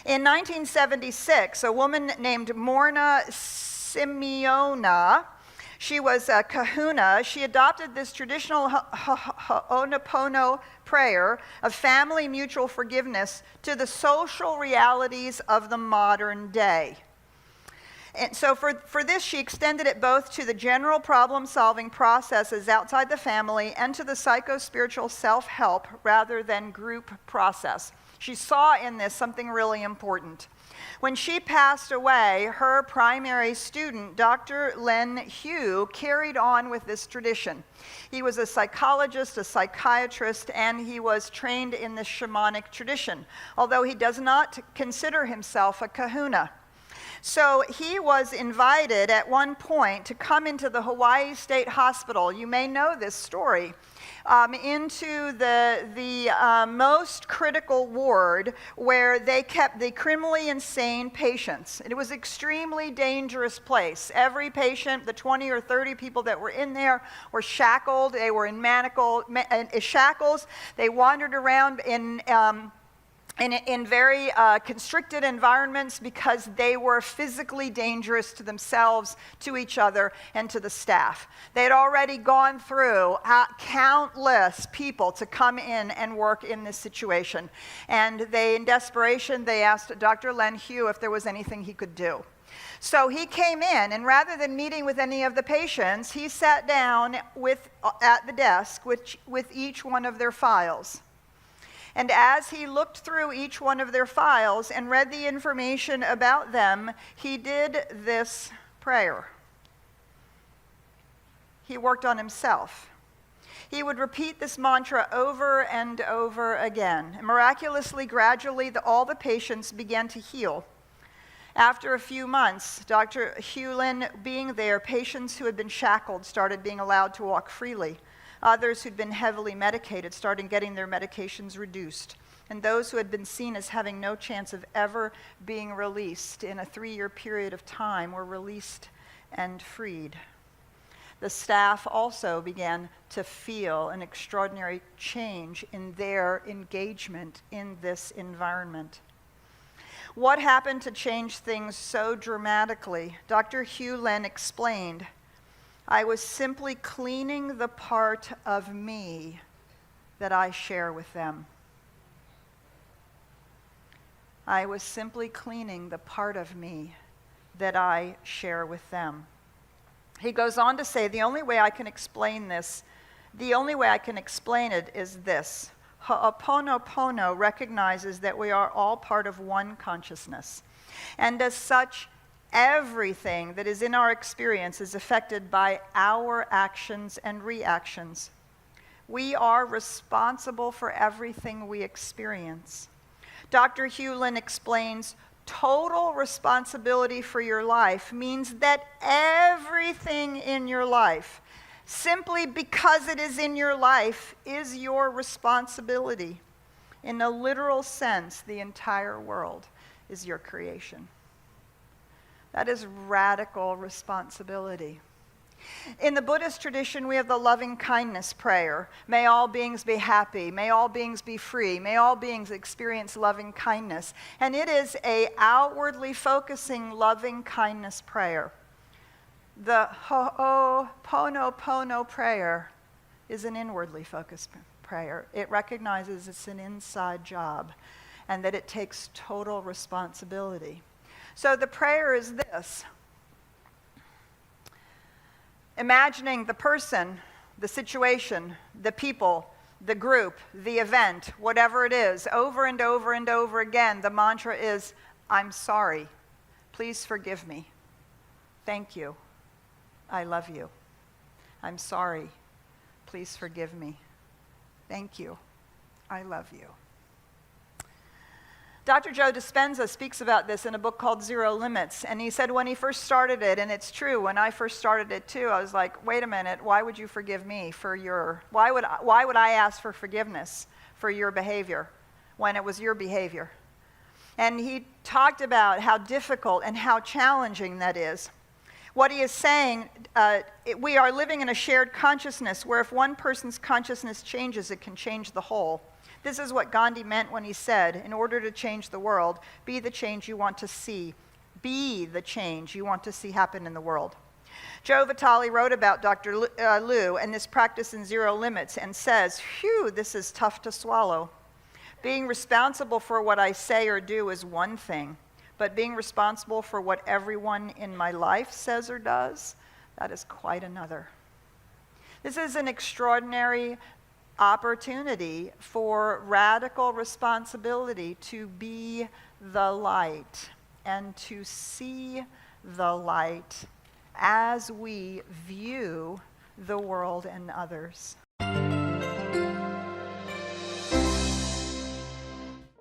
In 1976, a woman named Morna Simeona, she was a kahuna. She adopted this traditional Ponopono prayer of family mutual forgiveness to the social realities of the modern day. And so for this, she extended it both to the general problem-solving processes outside the family and to the psycho-spiritual self-help rather than group process. She saw in this something really important. When she passed away, her primary student, Dr. Len Hew, carried on with this tradition. He was a psychologist, a psychiatrist, and he was trained in the shamanic tradition, although he does not consider himself a kahuna. So he was invited at one point to come into the Hawaii State Hospital. You may know this story. Into the most critical ward where they kept the criminally insane patients. It was an extremely dangerous place. Every patient, the 20 or 30 people that were in there, were shackled. They were in shackles. They wandered around in very constricted environments because they were physically dangerous to themselves, to each other, and to the staff. They had already gone through countless people to come in and work in this situation. And in desperation, they asked Dr. Len Hew if there was anything he could do. So he came in, and rather than meeting with any of the patients, he sat down at the desk with each one of their files. And as he looked through each one of their files and read the information about them, he did this prayer. He worked on himself. He would repeat this mantra over and over again. And miraculously, gradually, all the patients began to heal. After a few months, Dr. Hewlin being there, patients who had been shackled started being allowed to walk freely. Others who'd been heavily medicated started getting their medications reduced. And those who had been seen as having no chance of ever being released in a 3-year period of time were released and freed. The staff also began to feel an extraordinary change in their engagement in this environment. What happened to change things so dramatically? Dr. Hewlin explained, "I was simply cleaning the part of me that I share with them." I was simply cleaning the part of me that I share with them. He goes on to say, the only way I can explain it is this. Ponopono recognizes that we are all part of one consciousness. And as such, everything that is in our experience is affected by our actions and reactions. We are responsible for everything we experience. Dr. Hewlin explains, total responsibility for your life means that everything in your life, simply because it is in your life, is your responsibility. In a literal sense, the entire world is your creation. That is radical responsibility. In the Buddhist tradition, we have the loving kindness prayer. May all beings be happy. May all beings be free. May all beings experience loving kindness. And it is an outwardly focusing loving kindness prayer. The Ponopono prayer is an inwardly focused prayer. It recognizes it's an inside job and that it takes total responsibility. So the prayer is this. Imagining the person, the situation, the people, the group, the event, whatever it is, over and over and over again, the mantra is, I'm sorry. Please forgive me. Thank you. I love you. I'm sorry. Please forgive me. Thank you. I love you. Dr. Joe Dispenza speaks about this in a book called Zero Limits, and he said when he first started it, and it's true, when I first started it too, I was like, wait a minute, why would you forgive me for why would I ask for forgiveness for your behavior when it was your behavior? And he talked about how difficult and how challenging that is. What he is saying, we are living in a shared consciousness where if one person's consciousness changes, it can change the whole. This is what Gandhi meant when he said, in order to change the world, be the change you want to see. Be the change you want to see happen in the world. Joe Vitale wrote about Dr. Liu and this practice in Zero Limits and says, "Phew, this is tough to swallow. Being responsible for what I say or do is one thing, but being responsible for what everyone in my life says or does, that is quite another." This is an extraordinary opportunity for radical responsibility to be the light and to see the light as we view the world and others.